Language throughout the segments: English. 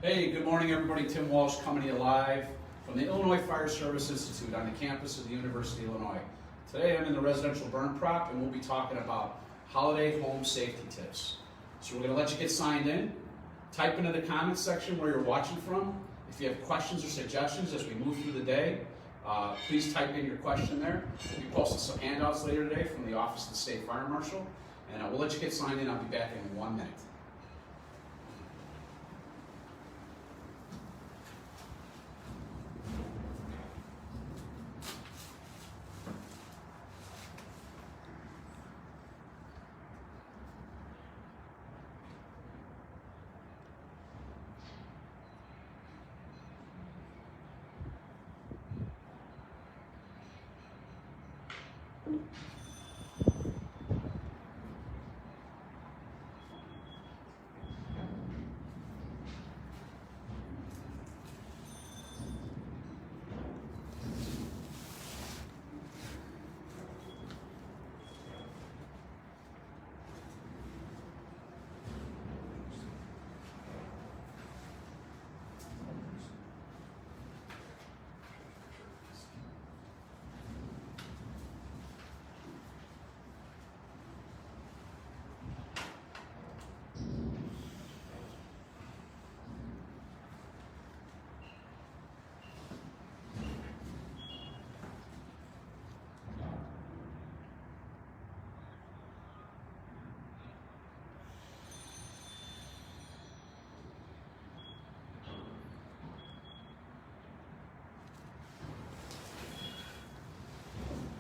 Hey, good morning everybody. Tim Walsh coming to you live from the Illinois Fire Service Institute on the campus of the University of Illinois. Today I'm in the residential burn prop and we'll be talking about holiday home safety tips. So we're going to let you get signed in. Type into the comments section where you're watching from. If you have questions or suggestions as we move through the day, please type in your question there. We'll be posting some handouts later today from the Office of the State Fire Marshal. And we'll let you get signed in. I'll be back in 1 minute.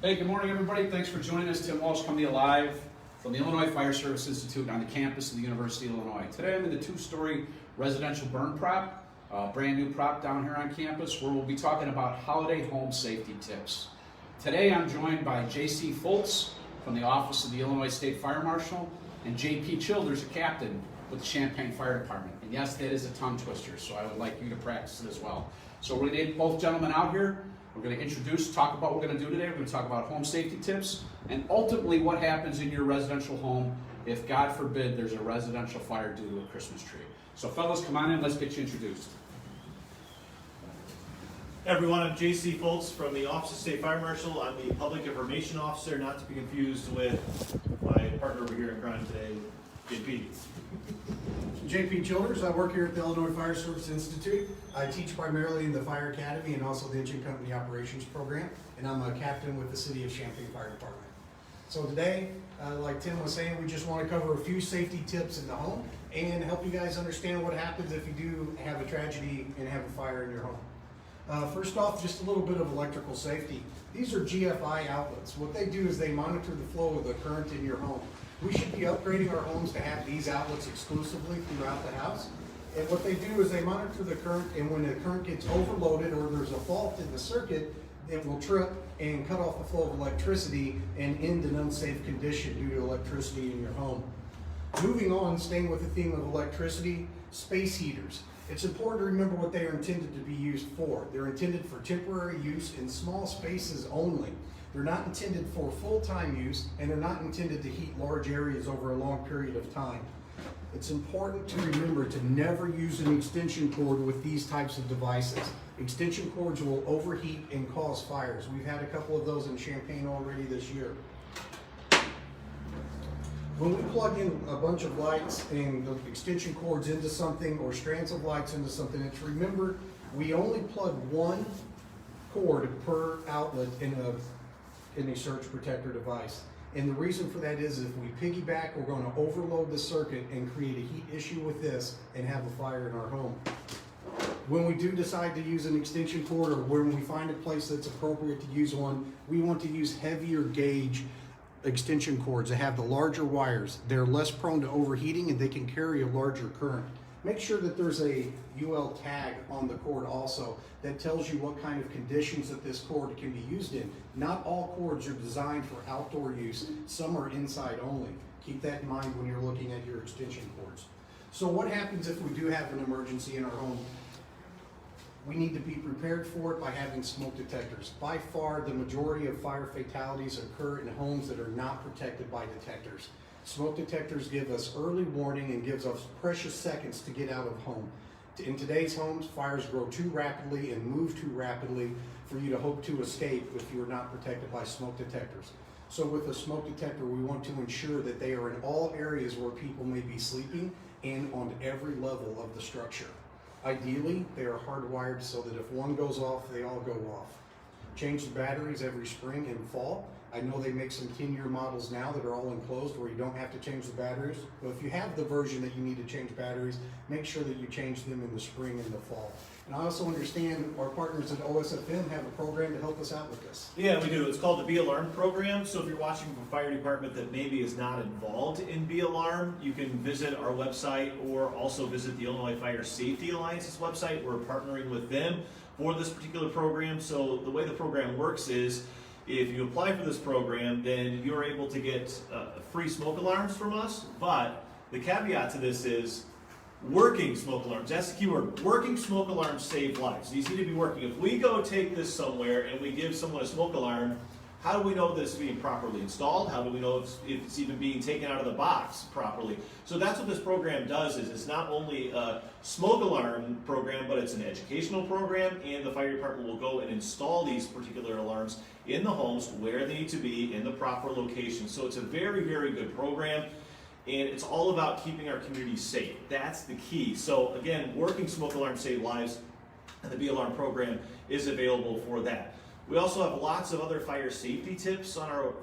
Hey, good morning everybody. Thanks for joining us. Tim Walsh coming to you live from the Illinois Fire Service Institute on the campus of the University of Illinois. Today I'm in the 2-story residential burn prop, brand new prop down here on campus, where we'll be talking about holiday home safety tips. Today I'm joined by J.C. Fultz from the Office of the Illinois State Fire Marshal and J.P. Childers, a captain with the Champaign Fire Department. And yes, that is a tongue twister, so I would like you to practice it as well. So we're going to get both gentlemen out here. We're going to talk about what we're going to do today. We're going to talk about home safety tips and ultimately what happens in your residential home if, God forbid, there's a residential fire due to a Christmas tree. So fellas, come on in, let's get you introduced. Hey everyone, I'm J.C. Fultz from the Office of State Fire Marshal. I'm the Public Information Officer, not to be confused with my partner over here in crime today, J.P. J.P. Childers. I work here at the Illinois Fire Service Institute. I teach primarily in the Fire Academy and also the Engine Company Operations Program, and I'm a captain with the City of Champaign Fire Department. So today, like Tim was saying, we just want to cover a few safety tips in the home and help you guys understand what happens if you do have a tragedy and have a fire in your home. First off, just a little bit of electrical safety. These are Gfi outlets. What they do is they monitor the flow of the current in your home. We should be upgrading our homes to have these outlets exclusively throughout the house. And what they do is they monitor the current, and when the current gets overloaded or there's a fault in the circuit, it will trip and cut off the flow of electricity and end an unsafe condition due to electricity in your home. Moving on, staying with the theme of electricity, space heaters. It's important to remember what they are intended to be used for. They're intended for temporary use in small spaces only. They're not intended for full-time use, and they're not intended to heat large areas over a long period of time. It's important to remember to never use an extension cord with these types of devices. Extension cords will overheat and cause fires. We've had a couple of those in Champaign already this year. When we plug in a bunch of lights and the extension cords into something or strands of lights into something, it's remember we only plug one cord per outlet in a surge protector device. And the reason for that is if we piggyback, we're going to overload the circuit and create a heat issue with this and have a fire in our home. When we do decide to use an extension cord, or when we find a place that's appropriate to use one, we want to use heavier gauge extension cords that have the larger wires. They're less prone to overheating and they can carry a larger current. Make sure that there's a UL tag on the cord also that tells you what kind of conditions that this cord can be used in. Not all cords are designed for outdoor use. Some are inside only. Keep that in mind when you're looking at your extension cords. So what happens if we do have an emergency in our home? We need to be prepared for it by having smoke detectors. By far, the majority of fire fatalities occur in homes that are not protected by detectors. Smoke detectors give us early warning and gives us precious seconds to get out of home. In today's homes, fires grow too rapidly and move too rapidly for you to hope to escape if you're not protected by smoke detectors. So with a smoke detector, we want to ensure that they are in all areas where people may be sleeping and on every level of the structure. Ideally, they are hardwired so that if one goes off, they all go off. Change the batteries every spring and fall. I know they make some 10-year models now that are all enclosed where you don't have to change the batteries. But if you have the version that you need to change batteries, make sure that you change them in the spring and the fall. And I also understand our partners at OSFM have a program to help us out with this. Yeah, we do. It's called the Be Alarmed program. So if you're watching from a fire department that maybe is not involved in Be Alarmed, you can visit our website or also visit the Illinois Fire Safety Alliance's website. We're partnering with them for this particular program. So the way the program works is, if you apply for this program, then you're able to get free smoke alarms from us. But the caveat to this is working smoke alarms. That's the key word. Working smoke alarms save lives. These need to be working. If we go take this somewhere and we give someone a smoke alarm, how do we know that it's being properly installed? How do we know if it's even being taken out of the box properly? So that's what this program does. Is it's not only a smoke alarm program, but it's an educational program, and the fire department will go and install these particular alarms in the homes where they need to be in the proper location. So it's a very, very good program, and it's all about keeping our communities safe. That's the key. So again, working smoke alarms save lives, and the Be Alarm program is available for that. We also have lots of other fire safety tips on our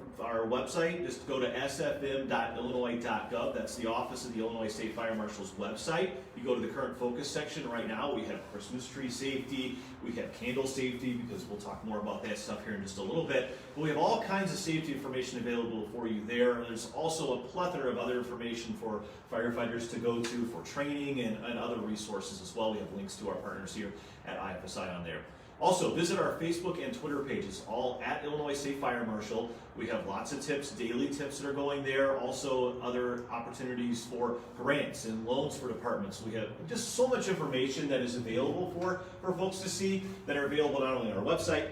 website. Just go to sfm.illinois.gov. That's the Office of the Illinois State Fire Marshal's website. You go to the current focus section right now. We have Christmas tree safety. We have candle safety, because we'll talk more about that stuff here in just a little bit. But we have all kinds of safety information available for you there. There's also a plethora of other information for firefighters to go to for training and other resources as well. We have links to our partners here at IFSI on there. Also, visit our Facebook and Twitter pages, all at Illinois State Fire Marshal. We have lots of tips, daily tips that are going there. Also, other opportunities for grants and loans for departments. We have just so much information that is available for folks to see, that are available not only on our website,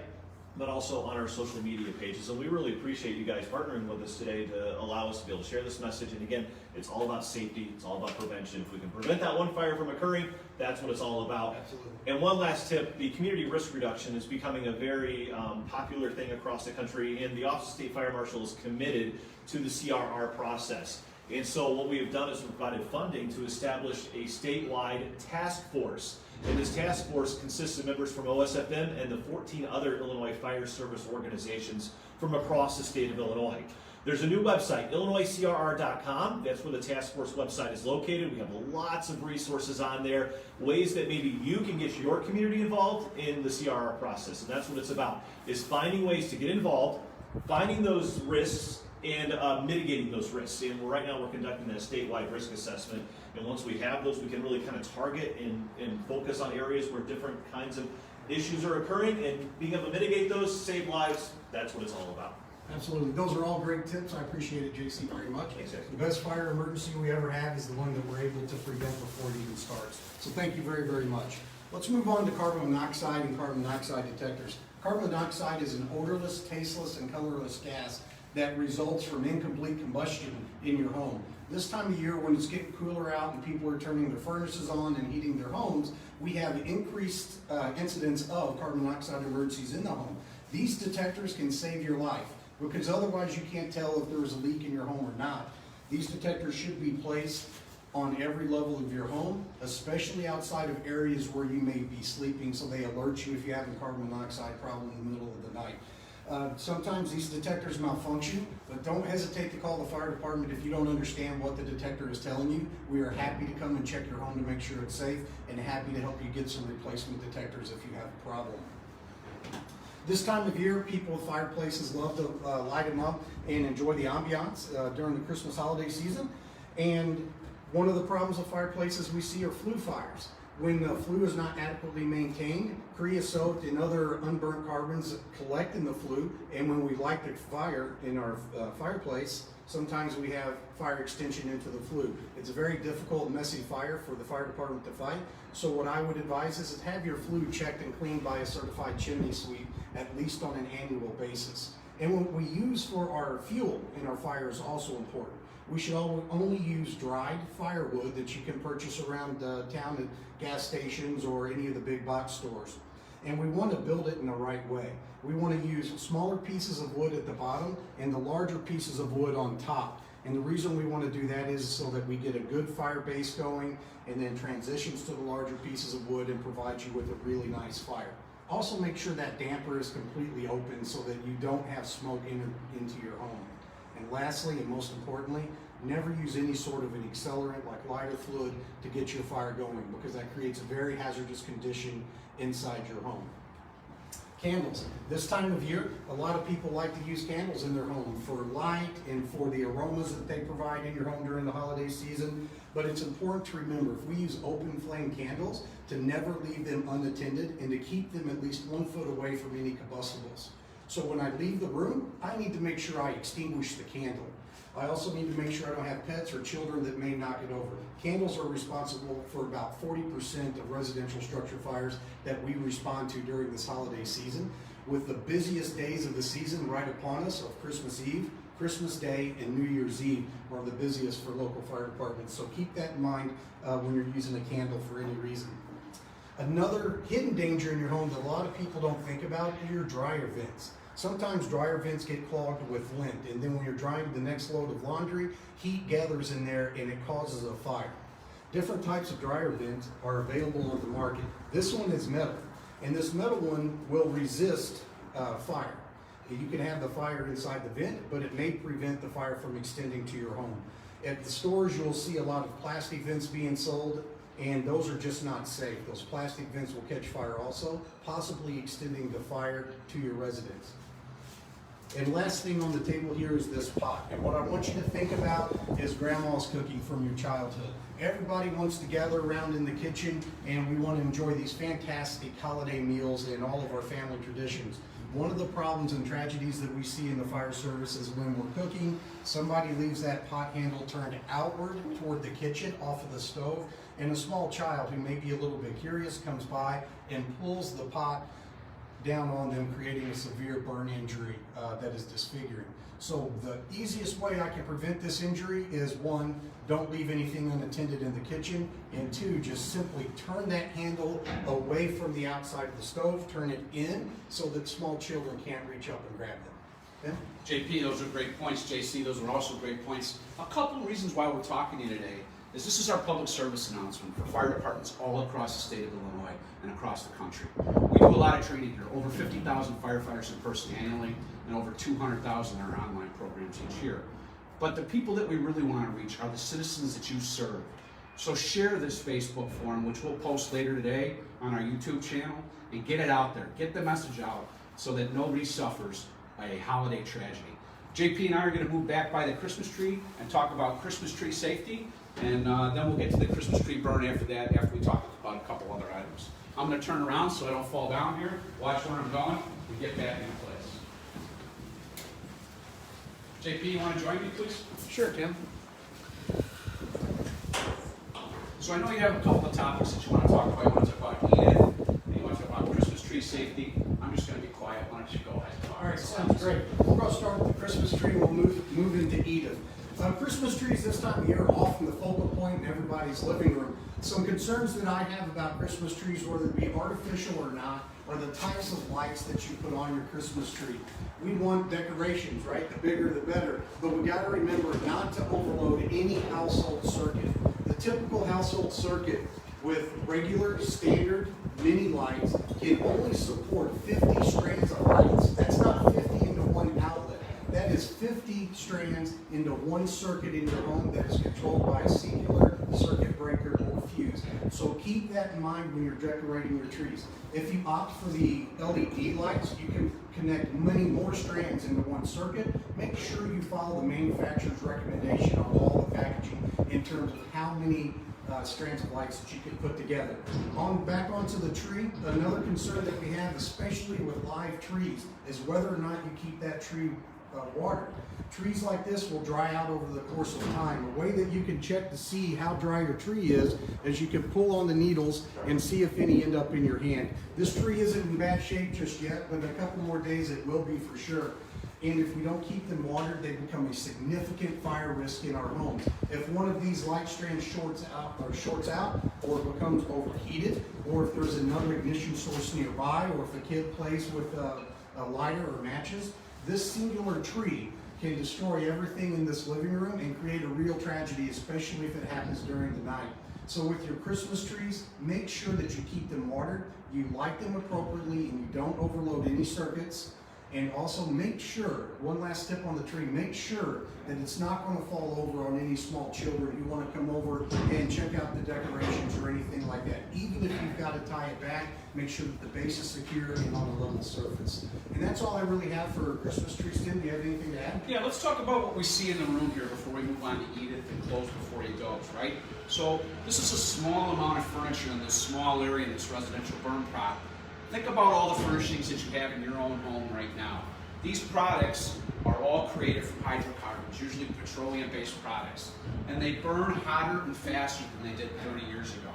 but also on our social media pages. And we really appreciate you guys partnering with us today to allow us to be able to share this message. And again, it's all about safety. It's all about prevention. If we can prevent that one fire from occurring, that's what it's all about. Absolutely. And one last tip, the community risk reduction is becoming a very popular thing across the country, and the Office of State Fire Marshal is committed to the CRR process. And so what we have done is provided funding to establish a statewide task force. And this task force consists of members from OSFM and the 14 other Illinois Fire Service organizations from across the state of Illinois. There's a new website, IllinoisCRR.com. That's where the task force website is located. We have lots of resources on there, ways that maybe you can get your community involved in the CRR process. And that's what it's about, is finding ways to get involved, finding those risks, and mitigating those risks. And right now we're conducting a statewide risk assessment. And once we have those, we can really kind of target and focus on areas where different kinds of issues are occurring, and being able to mitigate those, save lives. That's what it's all about. Absolutely. Those are all great tips. I appreciate it, JC, very much. Thanks, guys. The best fire emergency we ever have is the one that we're able to prevent before it even starts. So thank you very, very much. Let's move on to carbon monoxide and carbon monoxide detectors. Carbon monoxide is an odorless, tasteless, and colorless gas that results from incomplete combustion in your home. This time of year, when it's getting cooler out and people are turning their furnaces on and heating their homes, we have increased incidence of carbon monoxide emergencies in the home. These detectors can save your life, because otherwise you can't tell if there is a leak in your home or not. These detectors should be placed on every level of your home, especially outside of areas where you may be sleeping, so they alert you if you have a carbon monoxide problem in the middle of the night. Sometimes these detectors malfunction, but don't hesitate to call the fire department if you don't understand what the detector is telling you. We are happy to come and check your home to make sure it's safe, and happy to help you get some replacement detectors if you have a problem. This time of year, people with fireplaces love to light them up and enjoy the ambiance during the Christmas holiday season. And one of the problems with fireplaces we see are flue fires. When the flue is not adequately maintained, creosote and other unburnt carbons collect in the flue, and when we light the fire in our fireplace, sometimes we have fire extension into the flue. It's a very difficult and messy fire for the fire department to fight. So what I would advise is to have your flue checked and cleaned by a certified chimney sweep, at least on an annual basis. And what we use for our fuel in our fire is also important. We should only use dried firewood that you can purchase around town at gas stations or any of the big box stores. And we want to build it in the right way. We want to use smaller pieces of wood at the bottom and the larger pieces of wood on top. And the reason we want to do that is so that we get a good fire base going and then transitions to the larger pieces of wood and provides you with a really nice fire. Also make sure that damper is completely open so that you don't have smoke into your home. And lastly, and most importantly, never use any sort of an accelerant like lighter fluid to get your fire going, because that creates a very hazardous condition inside your home. Candles. This time of year, a lot of people like to use candles in their home for light and for the aromas that they provide in your home during the holiday season. But it's important to remember, if we use open flame candles, to never leave them unattended and to keep them at least 1 foot away from any combustibles. So when I leave the room, I need to make sure I extinguish the candle. I also need to make sure I don't have pets or children that may knock it over. Candles are responsible for about 40% of residential structure fires that we respond to during this holiday season, with the busiest days of the season right upon us of Christmas Eve, Christmas Day, and New Year's Eve are the busiest for local fire departments. So keep that in mind when you're using a candle for any reason. Another hidden danger in your home that a lot of people don't think about are your dryer vents. Sometimes dryer vents get clogged with lint, and then when you're drying the next load of laundry, heat gathers in there and it causes a fire. Different types of dryer vents are available on the market. This one is metal, and this metal one will resist fire. You can have the fire inside the vent, but it may prevent the fire from extending to your home. At the stores, you'll see a lot of plastic vents being sold, and those are just not safe. Those plastic vents will catch fire also, possibly extending the fire to your residence. And last thing on the table here is this pot. And what I want you to think about is grandma's cooking from your childhood. Everybody wants to gather around in the kitchen, and we want to enjoy these fantastic holiday meals and all of our family traditions. One of the problems and tragedies that we see in the fire service is when we're cooking, somebody leaves that pot handle turned outward toward the kitchen off of the stove, and a small child who may be a little bit curious comes by and pulls the pot down on them, creating a severe burn injury that is disfiguring. So the easiest way I can prevent this injury is, 1, don't leave anything unattended in the kitchen, and 2, just simply turn that handle away from the outside of the stove, turn it in so that small children can't reach up and grab them. Okay? JP, those are great points. JC, those are also great points. A couple of reasons why we're talking to you today is this is our public service announcement for fire departments all across the state of Illinois and across the country. We do a lot of training here, over 50,000 firefighters in person annually, and over 200,000 in our online programs each year. But the people that we really want to reach are the citizens that you serve. So share this Facebook forum, which we'll post later today on our YouTube channel, and get it out there. Get the message out so that nobody suffers a holiday tragedy. JP and I are going to move back by the Christmas tree and talk about Christmas tree safety, and then we'll get to the Christmas tree burn after that, after we talk about a couple other items. I'm going to turn around so I don't fall down here. Watch where I'm going. We get back into place. JP, you want to join me, please? Sure, Tim. So I know you have a couple of topics that you want to talk about. You want to talk about Eden, and you want to talk about Christmas tree safety. I'm just going to be quiet. Why don't you go ahead? All right, sounds great. We're going to start with the Christmas tree. We'll move into Edith. Christmas trees this time of year are often the focal point in everybody's living room. Some concerns that I have about Christmas trees, whether it be artificial or not, are the types of lights that you put on your Christmas tree. We want decorations, right? The bigger the better. But we got to remember not to overload any household circuit. The typical household circuit with regular, standard mini lights can only support 50 strands of lights. That's not 50 into one outlet. That is 50 strands into one circuit in your home that is controlled by a singular circuit breaker or fuse. So keep that in mind when you're decorating your trees. If you opt for the LED lights, you can connect many more strands into one circuit. Make sure you follow the manufacturer's recommendation on all the packaging in terms of how many strands of lights that you can put together. Back onto the tree, another concern that we have, especially with live trees, is whether or not you keep that tree watered. Trees like this will dry out over the course of time. A way that you can check to see how dry your tree is you can pull on the needles and see if any end up in your hand. This tree isn't in bad shape just yet, but in a couple more days it will be for sure. And if we don't keep them watered, they become a significant fire risk in our homes. If one of these light strands shorts out, or it becomes overheated, or if there's another ignition source nearby, or if a kid plays with a lighter or matches, this singular tree can destroy everything in this living room and create a real tragedy, especially if it happens during the night. So with your Christmas trees, make sure that you keep them watered, you light them appropriately, and you don't overload any circuits. And also make sure, one last tip on the tree, make sure that it's not going to fall over on any small children who want to come over and check out the decorations or anything like that. Even if you've got to tie it back, make sure that the base is secure and on a level surface. And that's all I really have for Christmas trees. Tim, do you have anything to add? Yeah, let's talk about what we see in the room here before we move on to eat it and close before you doze, right? So this is a small amount of furniture in this small area in this residential burn prop. Think about all the furnishings that you have in your own home right now. These products are all created from hydrocarbons, usually petroleum-based products, and they burn hotter and faster than they did 30 years ago.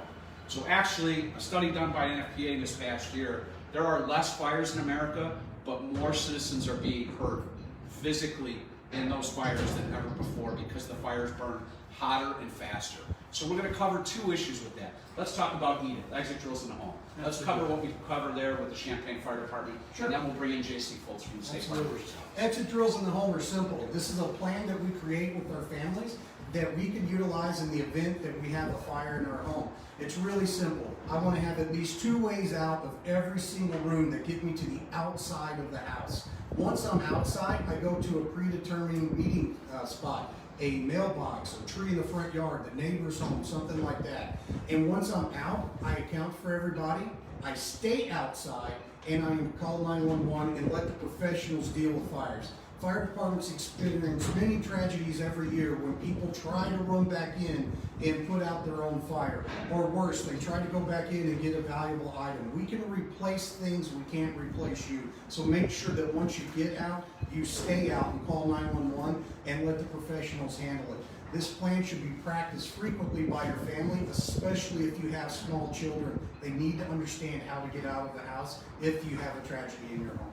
So actually, a study done by NFPA this past year, there are less fires in America, but more citizens are being hurt physically in those fires than ever before because the fires burn hotter and faster. So we're going to cover two issues with that. Let's talk about EDIT, exit drills in the home. Let's cover what we covered there with the Champaign Fire Department, Sure. And then we'll bring in J.C. Fultz from the State Fire Department. Exit drills in the home are simple. This is a plan that we create with our families that we can utilize in the event that we have a fire in our home. It's really simple. I want to have at least 2 ways out of every single room that get me to the outside of the house. Once I'm outside, I go to a predetermined meeting spot, a mailbox, a tree in the front yard, the neighbor's home, something like that. And once I'm out, I account for everybody, I stay outside, and I call 911 and let the professionals deal with fires. Fire departments experience many tragedies every year when people try to run back in and put out their own fire. Or worse, they try to go back in and get a valuable item. We can replace things, we can't replace you. So make sure that once you get out, you stay out and call 911 and let the professionals handle it. This plan should be practiced frequently by your family, especially if you have small children. They need to understand how to get out of the house if you have a tragedy in your home.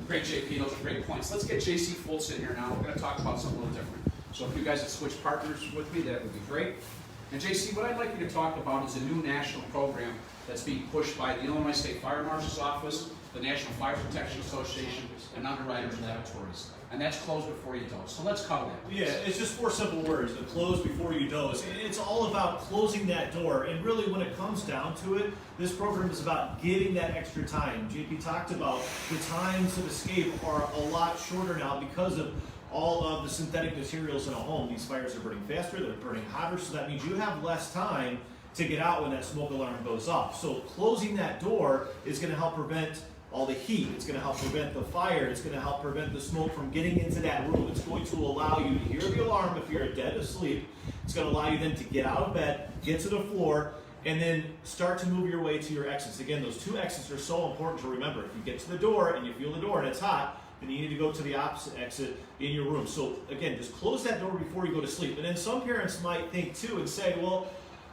Great, JP, those are great points. Let's get J.C. Fultz in here now. We're going to talk about something a little different. So if you guys would switch partners with me, that would be great. And J.C., what I'd like you to talk about is a new national program that's being pushed by the Illinois State Fire Marshal's Office, the National Fire Protection Association, and Underwriters Laboratories. And that's closed before you doze. So let's cover that. Yeah, it's just 4 simple words, to close before you doze. It's all about closing that door, and really when it comes down to it, this program is about getting that extra time. JP talked about the times of escape are a lot shorter now because of all of the synthetic materials in a home. These fires are burning faster, they're burning hotter, so that means you have less time to get out when that smoke alarm goes off. So closing that door is going to help prevent all the heat, it's going to help prevent the fire, it's going to help prevent the smoke from getting into that room. It's going to allow you to hear the alarm if you're dead asleep. It's going to allow you then to get out of bed, get to the floor, and then start to move your way to your exits. Again, those 2 exits are so important to remember. If you get to the door and you feel the door and it's hot, then you need to go to the opposite exit in your room. So again, just close that door before you go to sleep. And then some parents might think too and say, well,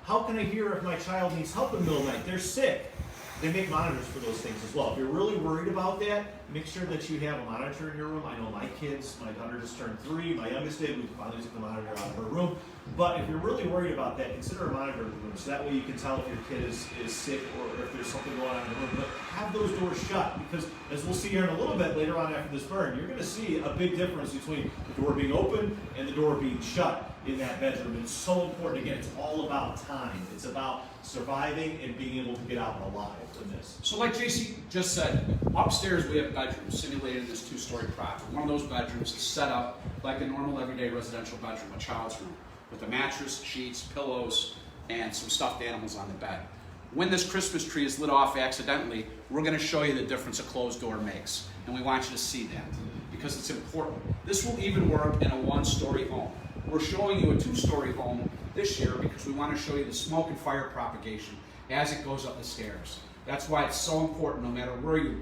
how can I hear if my child needs help in the middle of the night? They're sick. They make monitors for those things as well. If you're really worried about that, make sure that you have a monitor in your room. I know my kids, my daughter just turned 3, my youngest did, we finally took the monitor out of her room. But if you're really worried about that, consider a monitor in the room, so that way you can tell if your kid is sick or if there's something going on in the room. But have those doors shut, because as we'll see here in a little bit later on after this burn, you're gonna see a big difference between the door being open and the door being shut in that bedroom. It's so important. Again, it's all about time. It's about surviving and being able to get out alive in this. So like JC just said, upstairs we have bedrooms simulated in this 2-story prop. One of those bedrooms is set up like a normal everyday residential bedroom, a child's room, with a mattress, sheets, pillows, and some stuffed animals on the bed. When this Christmas tree is lit off accidentally, we're going to show you the difference a closed door makes. And we want you to see that because it's important. This will even work in a 1-story home. We're showing you a 2-story home this year because we want to show you the smoke and fire propagation as it goes up the stairs. That's why it's so important, no matter where you live,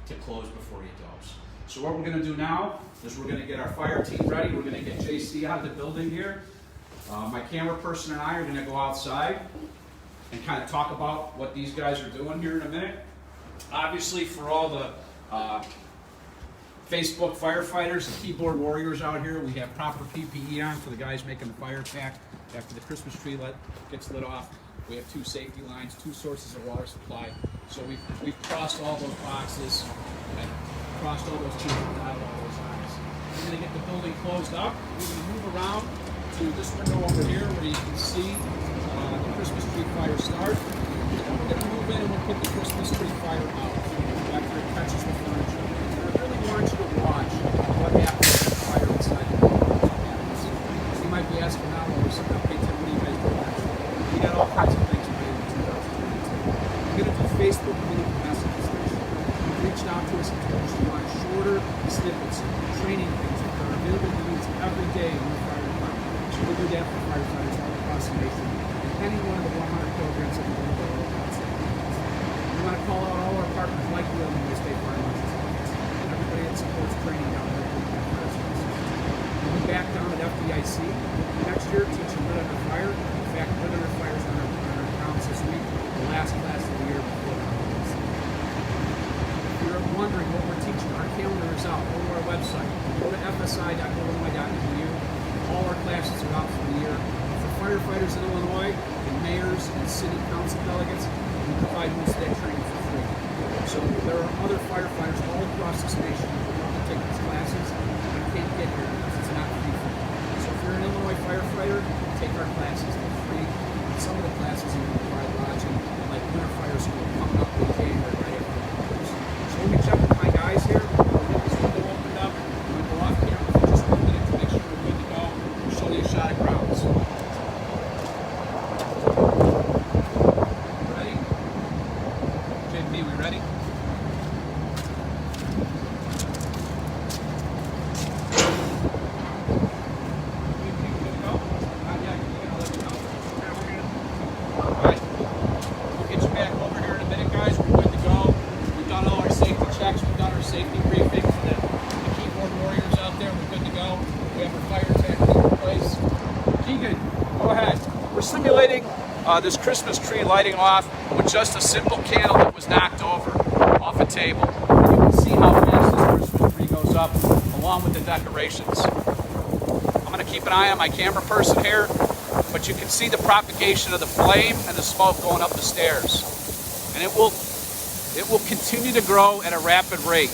to close before you doze. So what we're going to do now is we're going to get our fire team ready. We're going to get JC out of the building here. My camera person and I are going to go outside and kind of talk about what these guys are doing here in a minute. Obviously, for all the Facebook firefighters and keyboard warriors out here. We have proper PPE on for the guys making the fire attack after the Christmas tree gets lit off. We have 2 safety lines, 2 sources of water supply. So we've crossed all those boxes, and crossed all those T's and dotted all those I's. We're going to get the building closed up. We're going to move around to this window over here where you can see the Christmas tree fire start. Then we're going to move in and we'll put the Christmas tree fire out after it catches the furniture. And I really want you to watch what happens with the fire inside the building. So you might be asking now, well, we're sitting up, hey, Tim, what are you guys doing next? We got all kinds of things planned in 2022. We're going to do Facebook video messages. You've reached out to us and told us you want shorter snippets, training things that are available to you every day in your fire department. So we'll do that for firefighters all across the nation. And any one of the 100 programs that we're going to go over. We want to call out all our partners like the Illinois State Fire Marshals and everybody that supports training down there at the fire services. We'll be back down at FDIC next year teaching Lit Under Fire. In fact, Lit Under Fire is on our grounds this week, the last class of the year before the holidays. If you're wondering what we're teaching, our calendar is out. Go to our website. Go to fsi.illinois.edu. All our classes are out for the year. For firefighters in Illinois, and mayors and city council delegates, we provide most of that training for free. So there are other firefighters all across this nation who want to take these classes and can't get here because it's not free for them. So if you're an Illinois firefighter, take our classes. They're free. And some of the classes even provide lodging, like winter fire school coming up in January right after the holidays. So let me check with my guys here. We'll get this window opened up. I'm going to go off camera for just 1 minute to make sure we're good to go. We'll show you a shot of grounds. Ready? JP, we ready? Safety briefing for the keyboard warriors out there. We're good to go. We have our fire attack in place. Keegan, go ahead. We're simulating this Christmas tree lighting off with just a simple candle that was knocked over off a table. And you can see how fast this Christmas tree goes up along with the decorations. I'm going to keep an eye on my camera person here, but you can see the propagation of the flame and the smoke going up the stairs. And it will continue to grow at a rapid rate.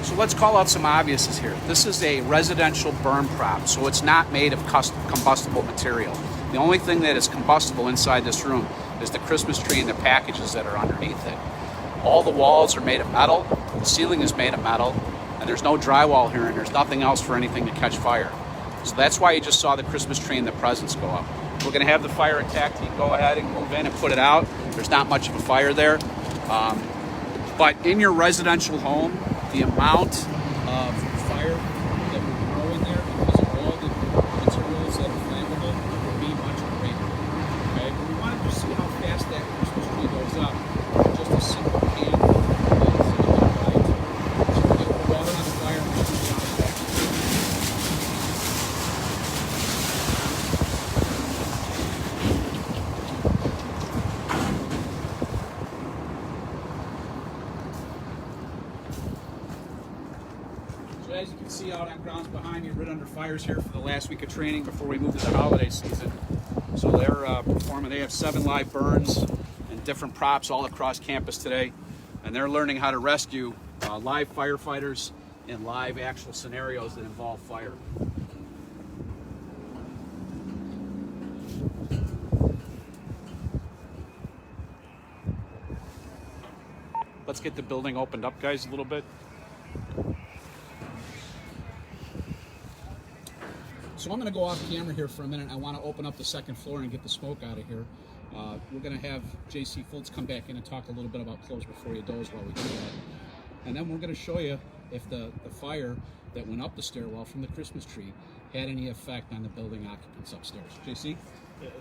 So let's call out some obviouses here. This is a residential burn prop, so it's not made of combustible material. The only thing that is combustible inside this room is the Christmas tree and the packages that are underneath it. All the walls are made of metal, the ceiling is made of metal, and there's no drywall here, and there's nothing else for anything to catch fire. So that's why you just saw the Christmas tree and the presents go up. We're going to have the fire attack team go ahead and move in and put it out. There's not much of a fire there. But in your residential home, the amount of fire that will grow in there because of all the materials that are flammable will be much greater. Okay? But we wanted to see how fast that Christmas tree goes up. Just a simple candle that's in the light. So we get water on the fire and we can shot it back. As you can see out on grounds behind me, Lit Under Fire's here for the last week of training before we move to the holiday season. So they're performing, they have 7 live burns and different props all across campus today. And they're learning how to rescue live firefighters in live actual scenarios that involve fire. Let's get the building opened up, guys, a little bit. So I'm going to go off camera here for a minute. I want to open up the second floor and get the smoke out of here. We're going to have J.C. Fultz come back in and talk a little bit about close before you doze while we do that. And then we're going to show you if the fire that went up the stairwell from the Christmas tree had any effect on the building occupants upstairs. J.C.?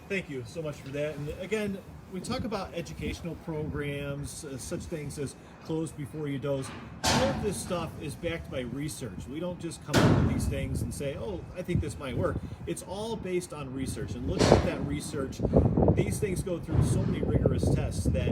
Thank you so much for that. And again, we talk about educational programs, such things as close before you doze. All of this stuff is backed by research. We don't just come up with these things and say, oh, I think this might work. It's all based on research. And looking at that research, these things go through so many rigorous tests that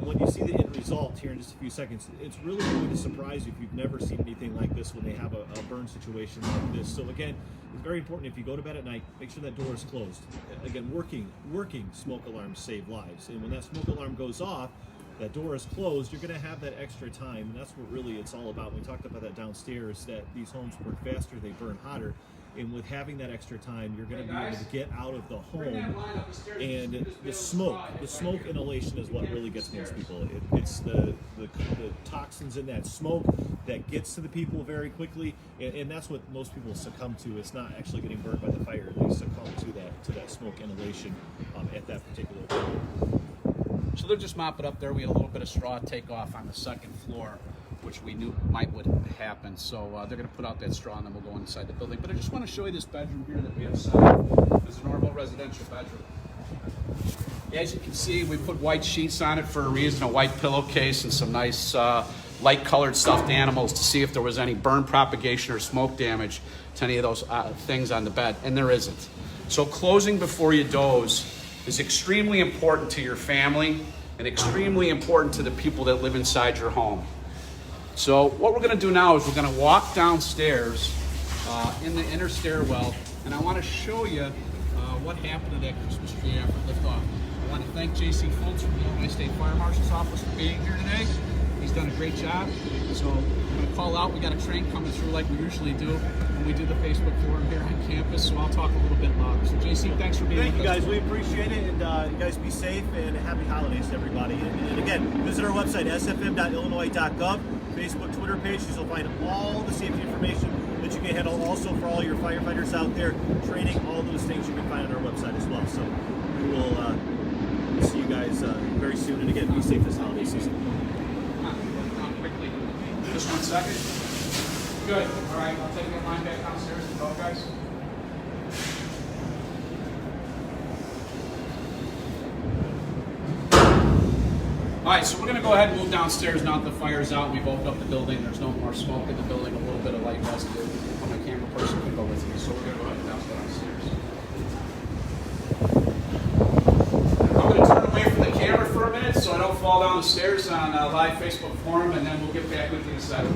when you see the end result here in just a few seconds, it's really going to surprise you if you've never seen anything like this when they have a burn situation like this. So again, it's very important if you go to bed at night, make sure that door is closed. Again, working smoke alarms save lives. And when that smoke alarm goes off, that door is closed, you're going to have that extra time. And that's what really it's all about. We talked about that downstairs, that these homes burn faster, they burn hotter. And with having that extra time, you're going to be able to get out of the home. And the smoke inhalation is what really gets most people. It's the toxins in that smoke that gets to the people very quickly, and that's what most people succumb to. It's not actually getting burned by the fire; they succumb to that smoke inhalation at that particular time. So they're just mopping up there. We had a little bit of straw take off on the second floor, which we knew would happen. So they're going to put out that straw and then we'll go inside the building. But I just want to show you this bedroom here that we have set up. It's a normal residential bedroom. As you can see, we put white sheets on it for a reason, a white pillowcase and some nice light colored stuffed animals to see if there was any burn propagation or smoke damage to any of those things on the bed, and there isn't. So closing before you doze is extremely important to your family and extremely important to the people that live inside your home. So what we're going to do now is we're going to walk downstairs in the inner stairwell, and I want to show you what happened to that Christmas tree after liftoff. I want to thank J.C. Fultz from the Illinois State Fire Marshal's Office for being here today. He's done a great job. So I'm going to call out. We got a train coming through like we usually do when we do the Facebook forum here on campus, so I'll talk a little bit louder. So J.C., thanks for being with us. Thank you guys. We appreciate it, and you guys be safe and happy holidays to everybody. And again, visit our website, sfm.illinois.gov, Facebook, Twitter page. You'll find all the safety information that you can handle. Also for all your firefighters out there, training, all those things you can find on our website as well. So we will see you guys very soon. And again, be safe this holiday season. Quickly. Just 1 second. Good. All right, I'll take that line back downstairs and go, guys. All right, so we're going to go ahead and move downstairs now that the fire's out. We've opened up the building. There's no more smoke in the building. A little bit of light residue. My camera person can go with me. So we're going to go ahead and downstairs. I'm going to turn away from the camera for a minute so I don't fall down the stairs on a live Facebook forum, and then we'll get back with you in a second.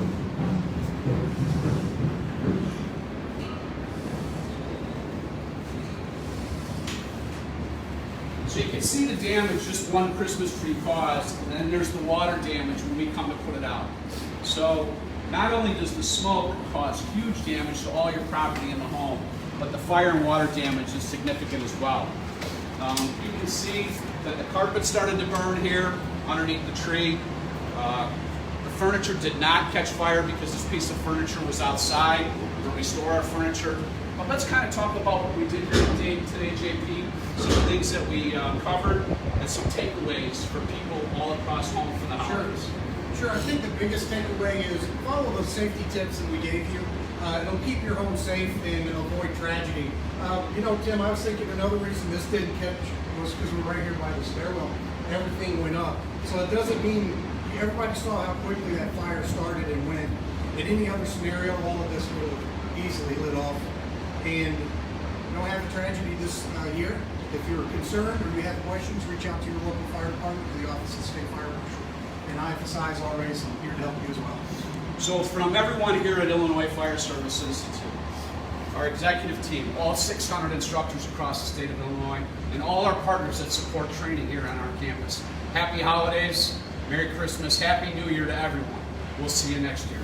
So you can see the damage just one Christmas tree caused, and then there's the water damage when we come to put it out. So not only does the smoke cause huge damage to all your property in the home, but the fire and water damage is significant as well. You can see that the carpet started to burn here underneath the tree. The furniture did not catch fire because this piece of furniture was outside where we store our furniture. But let's kind of talk about what we did here today, JP, some things that we covered, and some takeaways for people all across home for the holidays. Sure, I think the biggest takeaway is follow the safety tips that we gave you. It'll keep your home safe and avoid tragedy. Tim, I was thinking another reason this didn't catch was because we're right here by the stairwell. Everything went up. So it doesn't mean everybody saw how quickly that fire started and went. In any other scenario, all of this would have easily lit off. And you don't have a tragedy this year. If you're concerned or you have questions, reach out to your local fire department or the Office of the State Fire Marshal. And IFSI is already here to help you as well. So from everyone here at Illinois Fire Service Institute, our executive team, all 600 instructors across the state of Illinois, and all our partners that support training here on our campus, happy holidays, Merry Christmas, Happy New Year to everyone. We'll see you next year.